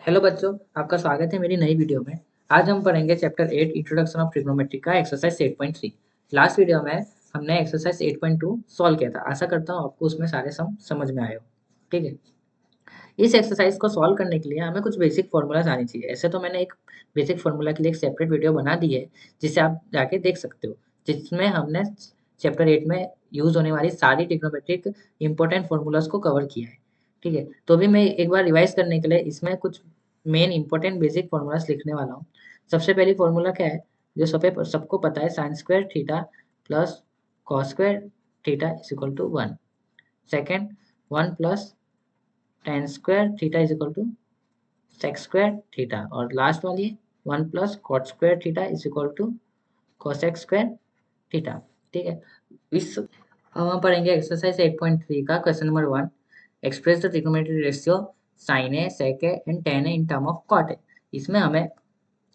Hello बच्चों, आपका स्वागत है मेरी नई वीडियो में। आज हम पढ़ेंगे चैप्टर 8 इंट्रोडक्शन ऑफ ट्रिग्नोमेट्री का एक्सरसाइज 8.3। लास्ट वीडियो में हमने एक्सरसाइज 8.2 सॉल्व किया था। आशा करता हूँ आपको उसमें सारे सम समझ में आए हो। ठीक है, इस एक्सरसाइज को सॉल्व करने के लिए हमें कुछ बेसिक फॉर्मूलाज आनी चाहिए। ऐसे तो मैंने एक बेसिक फॉर्मूला के लिए एक सेपरेट वीडियो बना दी है, जिसे आप जाके देख सकते हो, जिसमें हमने चैप्टर 8 में यूज होने वाली सारी ट्रिग्नोमेट्रिक इंपॉर्टेंट फॉर्मूलाज को कवर किया है। ठीक है, तो भी मैं एक बार रिवाइज करने के लिए इसमें कुछ मेन इंपॉर्टेंट बेसिक फॉर्मूलाज लिखने वाला हूँ। सबसे पहली फॉर्मूला क्या है, जो सबको पता है, sine square theta plus cos square theta is equal to 1। Second, 1 plus tan square theta is equal to sec square theta. और लास्ट वाली 1 plus cot square theta is equal to cosec square theta. ठीक है, इस हम पढ़ेंगे exercise 8.3 का question number 1। Express the trigonometric ratio sin a sec a and tan a in term of cot a। इसमें हमें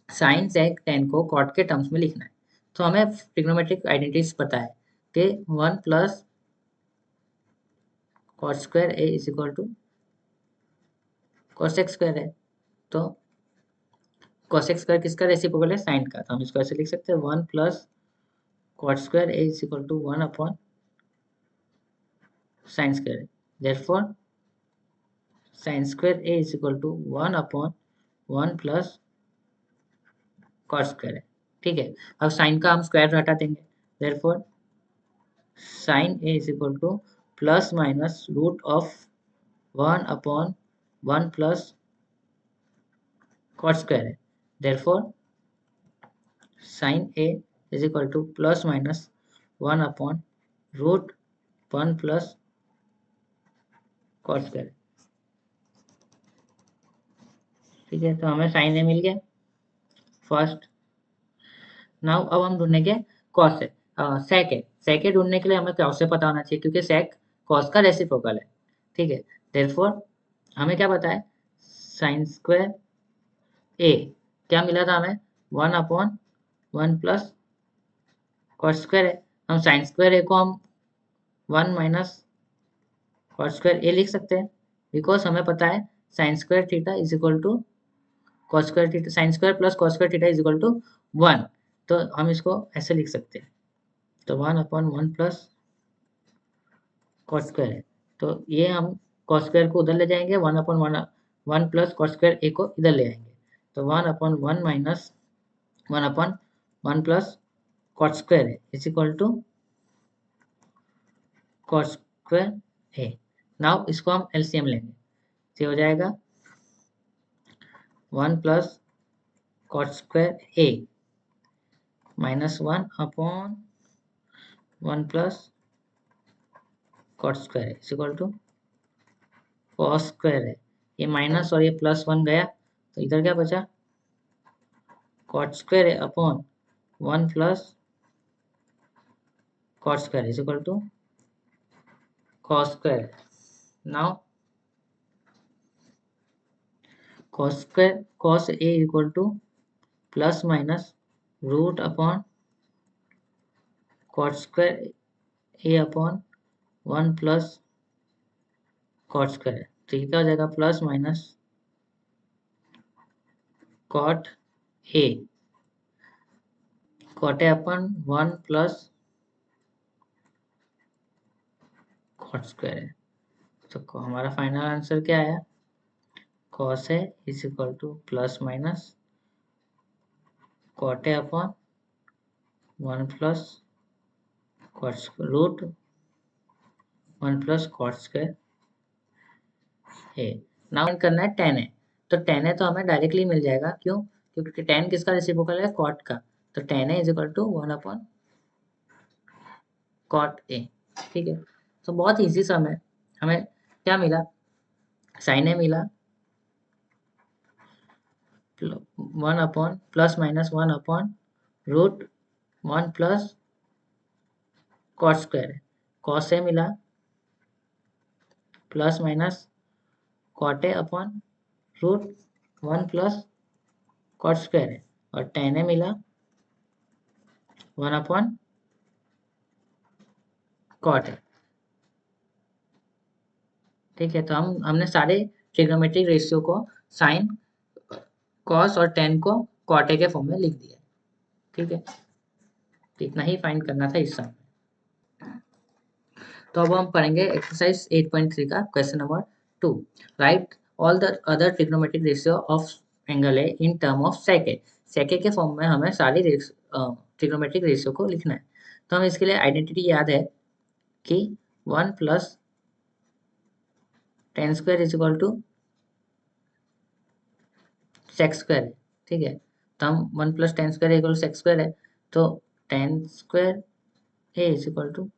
sin sec tan को cot के टर्म्स में लिखना है। तो हमें ट्रिग्नोमेट्रिक आइडेंटिटीज पता है कि 1 plus cot square a is equal to cosec square है। तो cosec स्क्वायर किसका रेसिप्रोकल है, साइन का, तो हम इसको ऐसे लिख सकते हैं 1 plus cot square a is equal to 1 upon sine square. Therefore sine square a is equal to 1 upon 1 plus cot square है। ठीक है, अब साइन का हम स्क्वायर हटा देंगे। Therefore sine a is equal to plus minus root of 1 upon 1 plus cot square है। Therefore sine a is equal to plus minus 1 upon root 1 plus cot square. ठीक है, तो हमें साइन ए मिल गया फर्स्ट। नाउ अब हम ढूंढेंगे कॉस है, सेक है। सेक है ढूंढने के लिए हमें कॉस से पता होना चाहिए, क्योंकि सेक कॉस का रेसिप्रोकल है। ठीक है, देयरफॉर हमें क्या पता है, साइन स्क्वायर ए क्या मिला था हमें, 1 अपॉन 1 प्लस कॉस स्क्वायर है। हम साइन स्क्वायर ए को हम 1 माइनस कॉस स्क्वायर ए लिख सकते हैं, बिकॉज हमें पता है sine square theta is equal to cos square theta, sine square plus cos square theta is equal to 1। तो हम इसको ऐसे लिख सकते हैं, तो 1 अपॉन 1 प्लस cos स्क्वायर है। तो ये हम cos स्क्वायर को उधर ले जाएंगे, 1 upon 1 plus cos square A को इधर ले आएंगे, तो 1 upon 1 minus 1 upon 1 plus cos square है is equal to cos square A. Now इसको हम एलसीएम लेंगे, ये हो जाएगा 1 प्लस cos स्क्वायर ए minus 1 upon 1 plus cot square है is equal to cos square है। ये माइनस और ये प्लस 1 गया, तो इधर क्या बचा, cot स्क्वायर है upon 1 plus cot square is equal to cos square. Now cos square cos a equal to plus minus root upon cot square a upon 1 plus cot square. तो ये क्या हो जाएगा, plus minus cot a upon 1 plus cot square है। तो हमारा final answer क्या आया, cos a is equal to plus minus cot a upon 1 plus cot root 1 plus cot square है। नाउ करना है tan है, तो tan है तो हमें डायरेक्टली मिल जाएगा, क्यों, क्योंकि tan किसका रेसिप्रोकल है, cot का। तो tan है is equal to 1 upon cot a। ठीक है, तो बहुत इजी सम है। हमें क्या मिला, sin a मिला 1 upon plus minus 1 upon root 1 plus cot square है। cos a मिला plus minus cot a upon root 1 plus cot square है। और tan a मिला 1 अपॉन cot है। ठीक है, तो हमने सारे ट्रिग्नोमेट्रिक रेशियो को साइन कॉस और टेन को कॉट ए के फॉर्म में लिख दिया। ठीक है, तो इतना ही फाइंड करना था इस सम में। तो अब हम पढ़ेंगे एक्सरसाइज 8.3 का question number 2। Write all the other trigonometric ratio of angle A in term of sec A. Sec A के फॉर्म में हमें सारी ट्रिग्नोमेट्रिक रेशियो को लिखना है। तो हम इसके लिए आइडेंटिटी याद है कि 1 plus tan square is equal to sec square है। ठीक है, तो हम 1 plus tan square equal sec square है, तो tan square A is equal to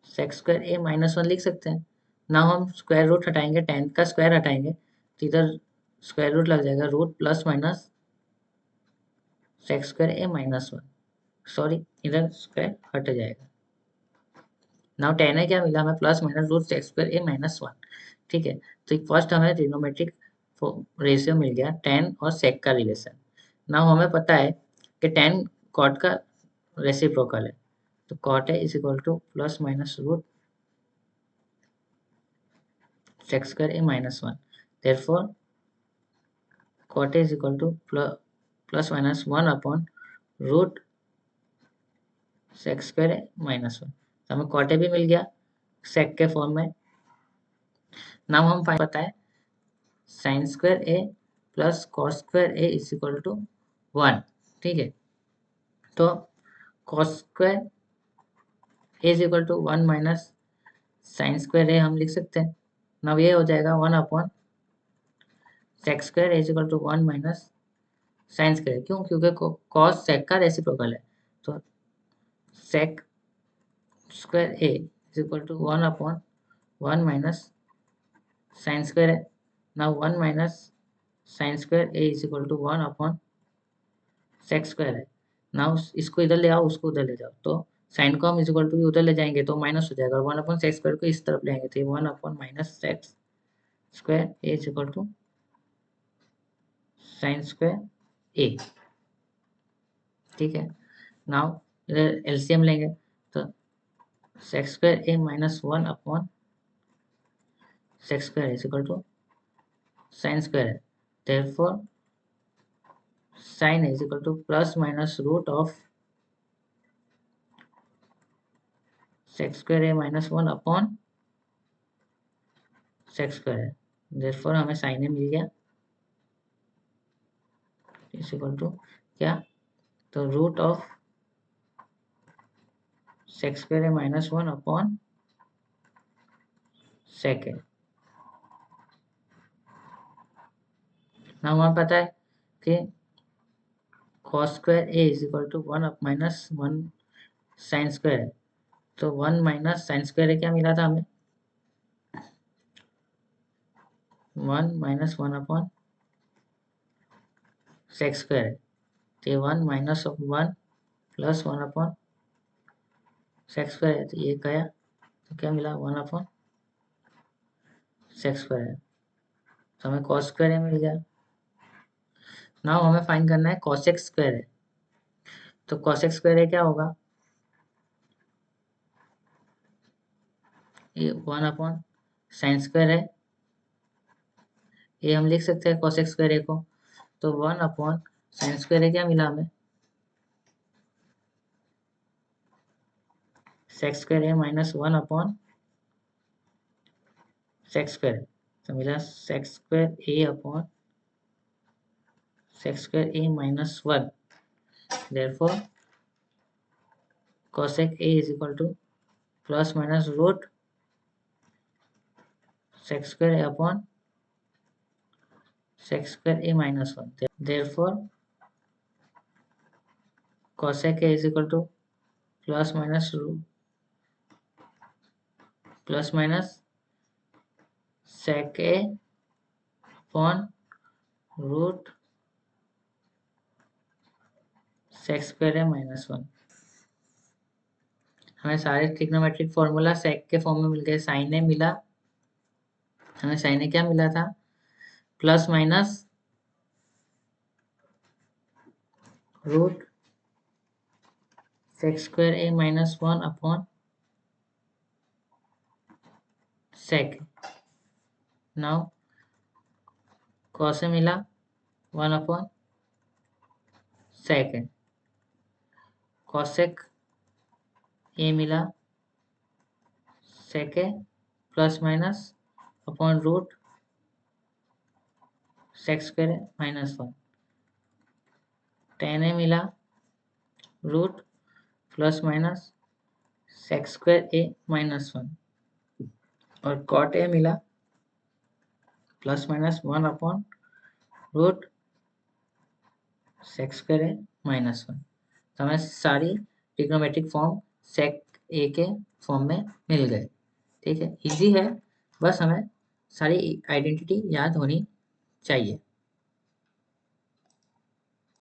sec square A minus 1 लिख सकते हैं। ना हम स्क्वायर रूट हटाएंगे, टेन का स्क्वायर हटाएंगे तो इधर स्क्वायर रूट लग जाएगा, root plus minus sec square ए माइनस 1, सॉरी इधर स्क्वायर हट जाएगा। नाउ टेन है, क्या मिला हमें, plus minus root sec square ए माइनस 1। ठीक है, तो फर्स्ट हमें ट्रिग्नोमेट्रिक रेशियो मिल गया टेन और सेक का रिलेशन। नाउ हमें पता है कि टेन कॉट का रेसिप्रोकल है, तो cot a is equal to plus minus root sec square A minus 1। Therefore cot a is equal to plus minus 1 upon root sec square A minus 1। तो हमें cot A भी मिल गया सेक के form में। Now हम find पता है sine square A plus cos square A is equal to 1। ठीक है, तो cos square A is equal to 1 minus sine square A हम लिख सकते हैं। नाउ ये हो जाएगा 1 upon sec square A is equal to 1 minus sine square. क्यों? क्योंकि कॉस सेक का रेसिप्रोकल है, तो sec square A is equal to 1 upon 1 minus sine square है। Now 1 minus sine square A is equal to 1 upon sec square है। Now इसको इधर ले आओ, उसको उधर ले जाओ, तो साइन को हम इज इक्वल टू उधर ले जाएंगे तो माइनस हो जाएगा, और 1 अपॉन सेक्स स्क्वायर को इस तरफ ले आएंगे तो 1 upon minus sec square A is equal to sine square A. ठीक है, नाउ इधर एलसीएम लेंगे तो sec square A minus 1 upon sec square is equal to sine square है। Therefore sine is equal to plus minus root of sec square A minus 1 upon sec square है। Therefore हमें sine A मिल गया is equal to क्या, तो root of sec square A minus 1 upon sec है। ना हमें पता है कि cos square A is equal to 1 up minus 1 sine square है, तो 1 माइनस साइन स्क्वायर है, क्या मिला था हमें, 1 माइनस 1 अपॉन सेक्स स्क्वायर है, तो 1 minus of 1 plus 1 upon sec square है, तो ये गया, तो क्या मिला 1 अपॉन सेक्स स्क्वायर है, तो हमें कॉस स्क्वायर है मिल गया। नाउ हमें फाइंड करना है कॉसेक स्क्वायर है, तो कॉसेक स्क्वायर है क्या होगा, ये 1 अपॉन साइन स्क्वायर है, ये हम लिख सकते हैं कॉसेक स्क्वायर ए को, तो 1 अपॉन साइन स्क्वायर है, क्या मिला हमें, सेक्स स्क्वायर है माइनस 1 अपॉन सेक्स स्क्वायर, तो मिला sex square A upon sec square A minus 1। Therefore cosec a is equal to plus minus root sec square upon sec square a minus 1. Therefore cosec a is equal to plus minus sec a upon root sec square a minus 1। हमें सारे trigonometric formula सेक के form में मिल गए। Sign ए मिला, हमें sine ए क्या मिला था, plus minus root sec square A minus 1 upon sec. Now cos A मिला 1/2 कॉसेक ए मिला sec A plus minus upon root sec square A -1 tan A मिला root plus minus sec square A -1 और cot A मिला plus minus 1 upon root sec square A -1। तो हमें सारी trigonometric form sec A के form में मिल गए। ठीक है, इजी है, बस हमें सारी आइडेंटिटी याद होनी चाहिए।